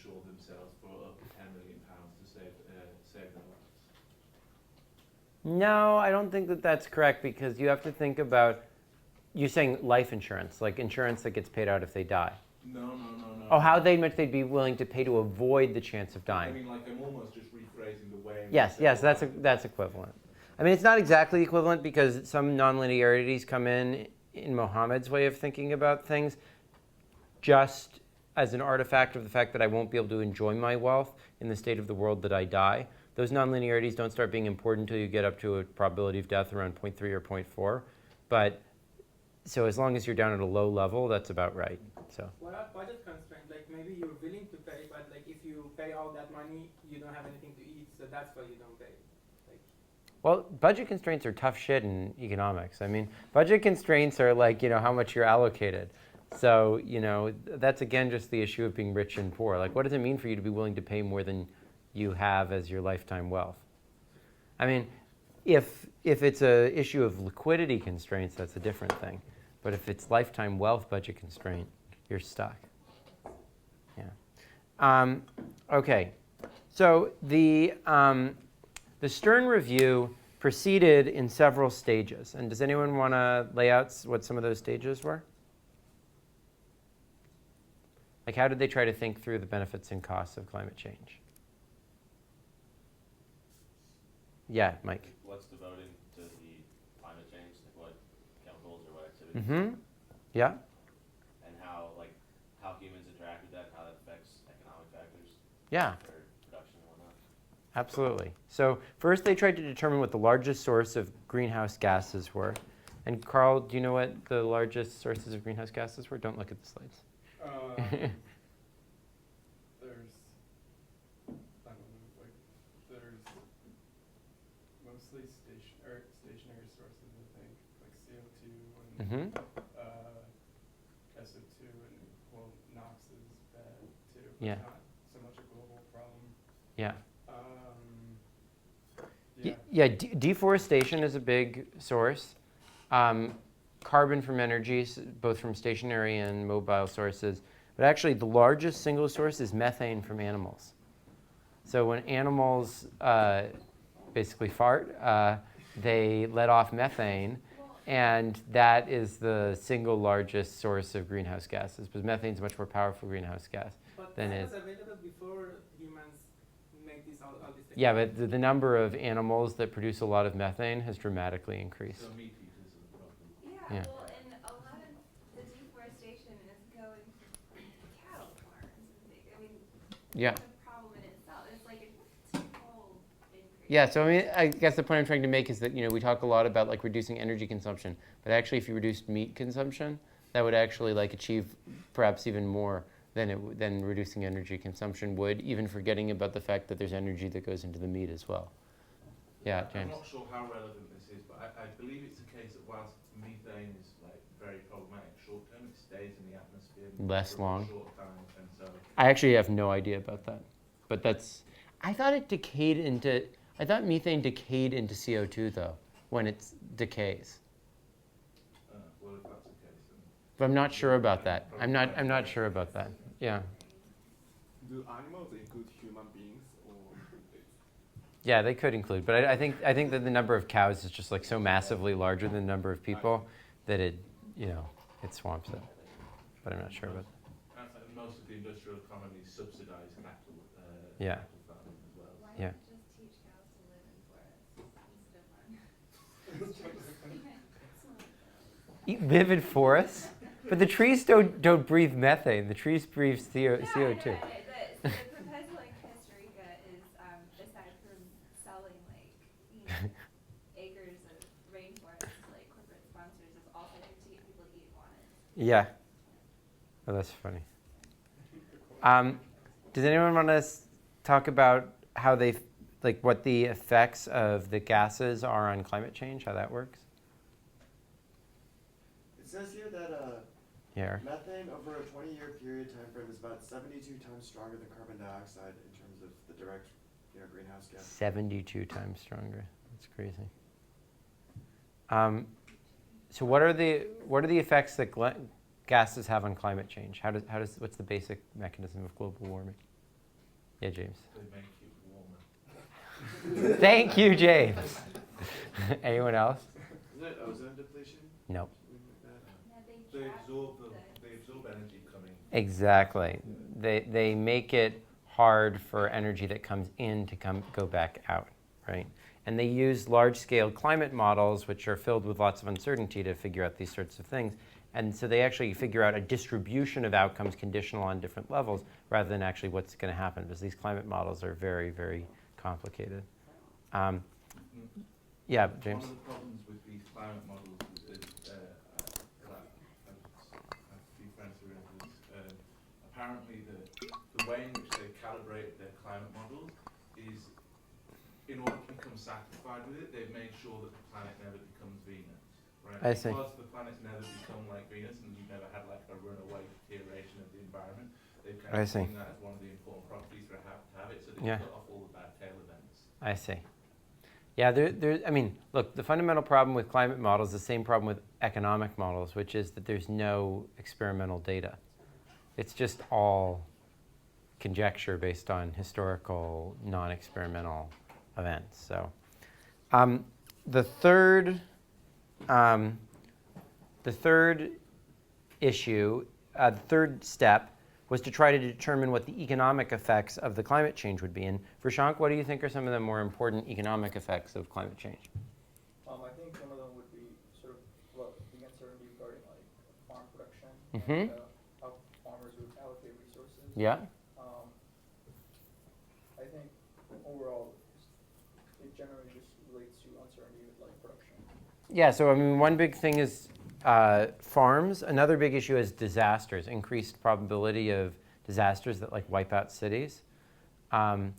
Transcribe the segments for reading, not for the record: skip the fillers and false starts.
insure themselves for up to £10 million to save their lives? No, I don't think that that's correct, because you have to think about, you're saying life insurance, like insurance that gets paid out if they die. No. Oh, how much they'd be willing to pay to avoid the chance of dying. I mean, like, I'm almost just rephrasing the way. Yes, that's equivalent. I mean, it's not exactly equivalent, because some nonlinearities come in Mohammed's way of thinking about things, just as an artifact of the fact that I won't be able to enjoy my wealth in the state of the world that I die. Those nonlinearities don't start being important until you get up to a probability of death around 0.3 or 0.4. But so as long as you're down at a low level, that's about right. So. What are budget constraints? Like maybe you're willing to pay, but like if you pay all that money, you don't have anything to eat, so that's why you don't pay. Like, well, budget constraints are tough shit in economics. I mean, budget constraints are like, how much you're allocated. So, that's again just the issue of being rich and poor. Like, what does it mean for you to be willing to pay more than you have as your lifetime wealth? I mean, if it's an issue of liquidity constraints, that's a different thing. But if it's lifetime wealth budget constraint, you're stuck. Yeah. Okay. So the Stern Review proceeded in several stages. And does anyone want to lay out what some of those stages were? Like, how did they try to think through the benefits and costs of climate change? Yeah, Mike. What's devoted to the climate change? Like what chemicals or what activities? Mm-hmm. Yeah. And how humans interact with that, how that affects economic factors. Yeah. For production and whatnot. Absolutely. So first they tried to determine what the largest source of greenhouse gases were. And Carl, do you know what the largest sources of greenhouse gases were? Don't look at the slides. There's, there's mostly stationary sources, I think, like CO2 and SO2, and NOx is bad too. But Yeah. not so much a global problem. Yeah. Yeah. Deforestation is a big source. Carbon from energy, both from stationary and mobile sources. But actually, the largest single source is methane from animals. So when animals basically fart, they let off methane, and that is the single largest source of greenhouse gases, because methane is a much more powerful greenhouse gas than that it. was available before humans made this all this. Yeah, but the number of animals that produce a lot of methane has dramatically increased. So meat eaters are the problem. Yeah, Yeah. well, and a lot of the deforestation is going to cattle farms and things. I mean, Yeah. it's a problem in itself. It's like a twofold increase. Yeah, so I mean, I guess the point I'm trying to make is that, we talk a lot about like reducing energy consumption, but actually if you reduced meat consumption, that would actually like achieve perhaps even more than reducing energy consumption would, even forgetting about the fact that there's energy that goes into the meat as well. Yeah, James. I'm not sure how relevant this is, but I believe it's the case that whilst methane is like very problematic short term, it stays in the atmosphere Less for long. a short time, and so I actually have no idea about that, but I thought methane decayed into CO2 though, when it decays. well, if that's the case, then But I'm not sure about that. I'm not sure about that. Yeah. Do animals include human beings, or Yeah, they could include, but I think that the number of cows is just like so massively larger than the number of people that it swamps it. But I'm not sure about that. and most of the industrial economies subsidise cattle, Yeah. cattle farming as well. Why Yeah. not just teach cows to live in forests instead of Live in forests, but the trees don't breathe methane. The trees breathe CO2. The proposal in Costa Rica is, aside from selling acres of rainforest to corporate sponsors, is also to get people to eat walnuts. Yeah. Oh, that's funny. Does anyone want to talk about how what the effects of the gases are on climate change? How that works? It says here that Here. methane over a 20-year period time frame is about 72 times stronger than carbon dioxide in terms of the direct greenhouse gas. 72 times stronger. That's crazy. So what are the effects that gases have on climate change? What's the basic mechanism of global warming? Yeah, James. They make it warmer. Thank you, James. Anyone else? Is it ozone depletion? Nope. Something like that? Yeah, They absorb energy coming. Exactly. They make it hard for energy that comes in to go back out, right? And they use large-scale climate models, which are filled with lots of uncertainty, to figure out these sorts of things. And so they actually figure out a distribution of outcomes conditional on different levels, rather than actually what's going to happen, because these climate models are very, very complicated. Yeah, James. One of the problems with these climate models is I have a few friends who are into this. Apparently, the way in which they calibrate their climate models is, in order to become satisfied with it, they've made sure that the planet never becomes Venus. Right? I see. Because the planet's never become like Venus, and you've never had like a runaway deterioration of the environment, they've kind I of see. seen that as one of the important properties for a habit, so they Yeah. cut off all the bad tail events. I see. Yeah, I mean, look, the fundamental problem with climate models is the same problem with economic models, which is that there's no experimental data. It's just all conjecture based on historical, non-experimental events. So, the third issue, the third step, was to try to determine what the economic effects of the climate change would be. And Vershank, what do you think are some of the more important economic effects of climate change? I think some of them would be sort of the uncertainty regarding like farm production Mhm. and how farmers would allocate resources. Yeah. I think overall it generally just relates to uncertainty with like production. Yeah, so I mean, one big thing is farms. Another big issue is disasters, increased probability of disasters that like wipe out cities. And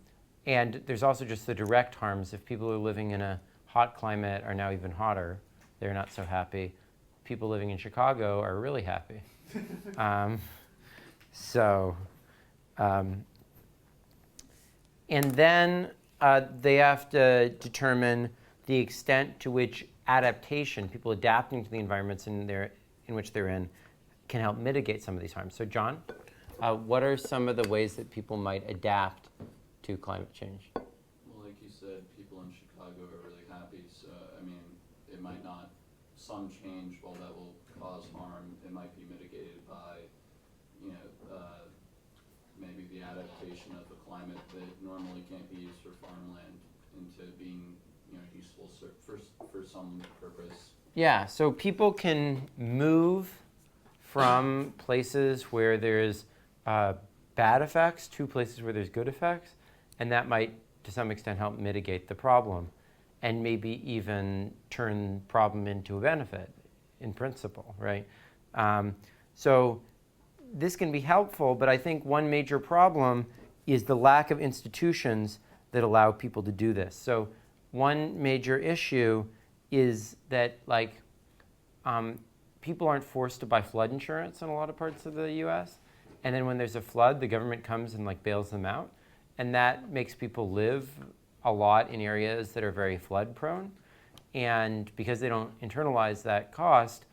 there's also just the direct harms. If people who are living in a hot climate are now even hotter, they're not so happy. People living in Chicago are really happy. And then they have to determine the extent to which adaptation, people adapting to the environments in which they're in, can help mitigate some of these harms. So John, what are some of the ways that people might adapt to climate change? Well, like you said, people in Chicago are really happy, so I mean, it might not, some change, while that will cause harm, it might be mitigated by, maybe the adaptation of the climate that normally can't be used for farmland into being, useful for some purpose. Yeah, so people can move from places where there's bad effects to places where there's good effects, and that might, to some extent, help mitigate the problem, and maybe even turn problem into a benefit, in principle, right? So this can be helpful, but I think one major problem is the lack of institutions that allow people to do this. So one major issue is that people aren't forced to buy flood insurance in a lot of parts of the US. And then when there's a flood, the government comes and bails them out. And that makes people live a lot in areas that are very flood prone. And because they don't internalize that cost,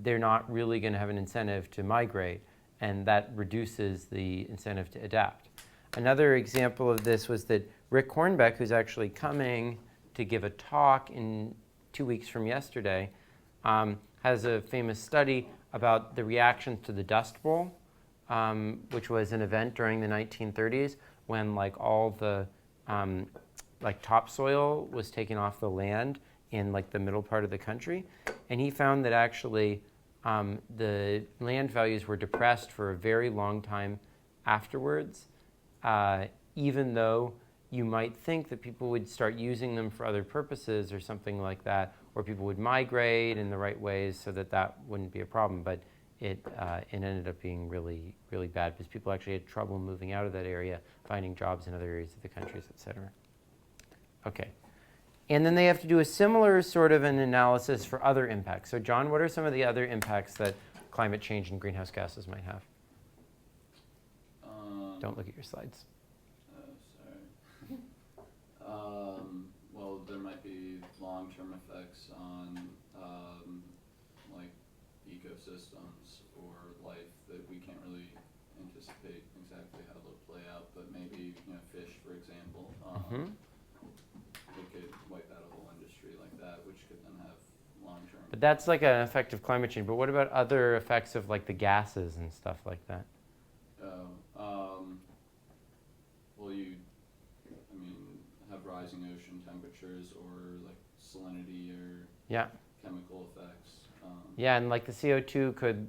they're not really going to have an incentive to migrate. And that reduces the incentive to adapt. Another example of this was that Rick Hornbeck, who's actually coming to give a talk in 2 weeks from yesterday, has a famous study about the reactions to the Dust Bowl, which was an event during the 1930s when all the topsoil was taken off the land in the middle part of the country. And he found that actually the land values were depressed for a very long time afterwards, even though you might think that people would start using them for other purposes or something like that, or people would migrate in the right ways so that that wouldn't be a problem. But it ended up being really, really bad because people actually had trouble moving out of that area, finding jobs in other areas of the countries, et cetera. Okay. And then they have to do a similar sort of an analysis for other impacts. So John, what are some of the other impacts that climate change and greenhouse gases might have? Don't look at your slides. Sorry. Well, there might be long-term effects on ecosystems or life that we can't really anticipate exactly how they'll play out, but maybe fish It could wipe out a whole industry like that, which could then have long-term. But that's like an effect of climate change. But what about other effects of like the gases and stuff like that? Well, I mean, have rising ocean temperatures or like salinity or Yeah. chemical effects. Yeah, and like the CO2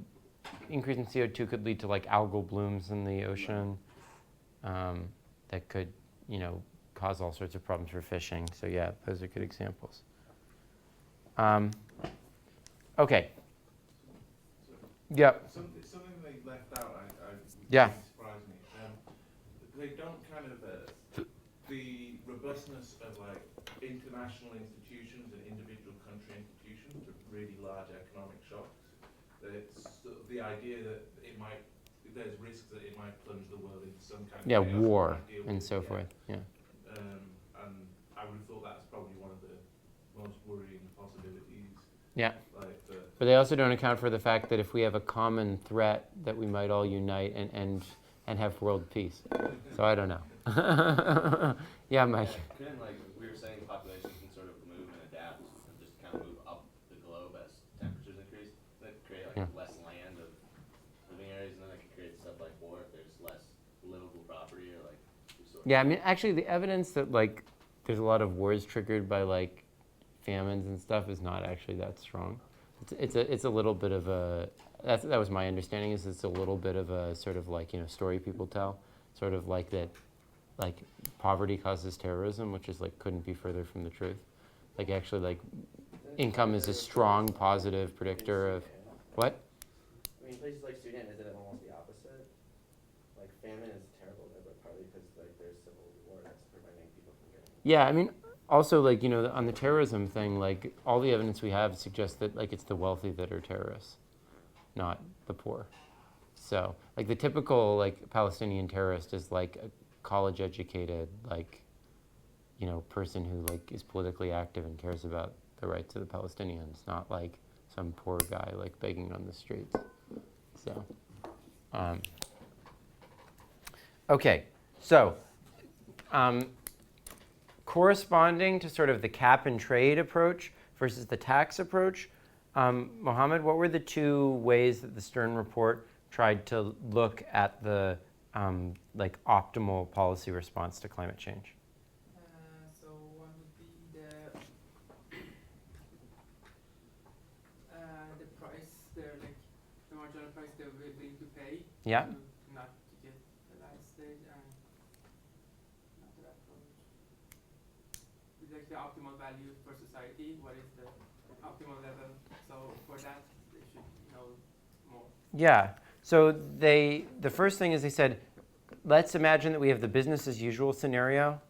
increase in CO2 could lead to like algal blooms in the ocean that could, cause all sorts of problems for fishing. So yeah, those are good examples. Okay. Yeah. Something they left out, Yeah. surprised me. They don't kind of the robustness of like international institutions and individual country institutions to really large economic shocks. It's sort of the idea that there's risks that it might plunge the world into some kind of chaos War we can't deal and with. so forth. Yeah. And I would have thought that's probably one of the most worrying possibilities. Yeah. Like But they also don't account for the fact that if we have a common threat, that we might all unite and have world peace. So I don't know. Yeah, Mike. Couldn't, like, we were saying populations can sort of move and adapt and just kind of move up the globe as temperatures increase. That could create like less land of living areas, and then that could create stuff like war if there's less livable property or like. Yeah, I mean, actually, the evidence that like there's a lot of wars triggered by like famines and stuff is not actually that strong. It's a little bit of a that was my understanding, is it's a little bit of a sort of like story people tell, sort of like that, like poverty causes terrorism, which is like couldn't be further from the truth. Like actually, like income is a strong positive predictor of what? I mean, places like Sudan, is it almost the opposite? Like famine is terrible there, but partly because like there's civil war that's preventing people from getting. Yeah, I mean, also like on the terrorism thing, like all the evidence we have suggests that like it's the wealthy that are terrorists, not the poor. So like the typical like Palestinian terrorist is like a college-educated like person who like is politically active and cares about the rights of the Palestinians, not like some poor guy like begging on the streets. So, okay, so corresponding to sort of the cap and trade approach versus the tax approach, Mohammed, what were the two ways that the Stern report tried to look at the like optimal policy response to climate change? So one would be the price, the marginal price they're willing to pay. Yeah. To not to get the landslide and another approach. It's like the optimal value for society. What is the optimal level? So for that, they should know more. Yeah. So the first thing is they said, let's imagine that we have the business as usual scenario,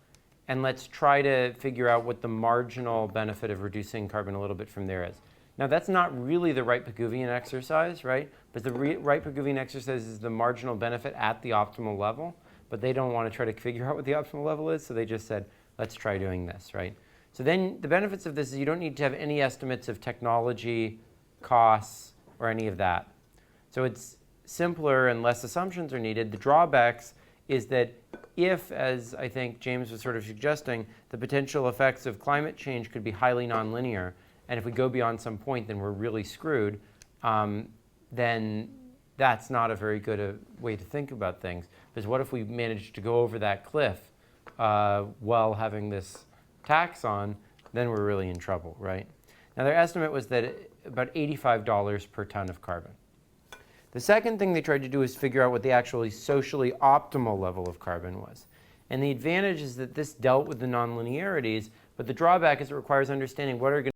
and let's try to figure out what the marginal benefit of reducing carbon a little bit from there is. Now that's not really the Wright-Pigouvian exercise, right? But the Wright-Pigouvian exercise is the marginal benefit at the optimal level, but they don't want to try to figure out what the optimal level is, so they just said, let's try doing this, right? So then the benefits of this is you don't need to have any estimates of technology, costs, or any of that. So it's simpler and less assumptions are needed. The drawbacks is that if, as I think James was sort of suggesting, the potential effects of climate change could be highly nonlinear, and if we go beyond some point, then we're really screwed, then that's not a very good way to think about things. Because what if we manage to go over that cliff while having this tax on, then we're really in trouble, right? Now their estimate was that about $85 per ton of carbon. The second thing they tried to do is figure out what the actually socially optimal level of carbon was. And the advantage is that this dealt with the nonlinearities, but the drawback is it requires understanding what are going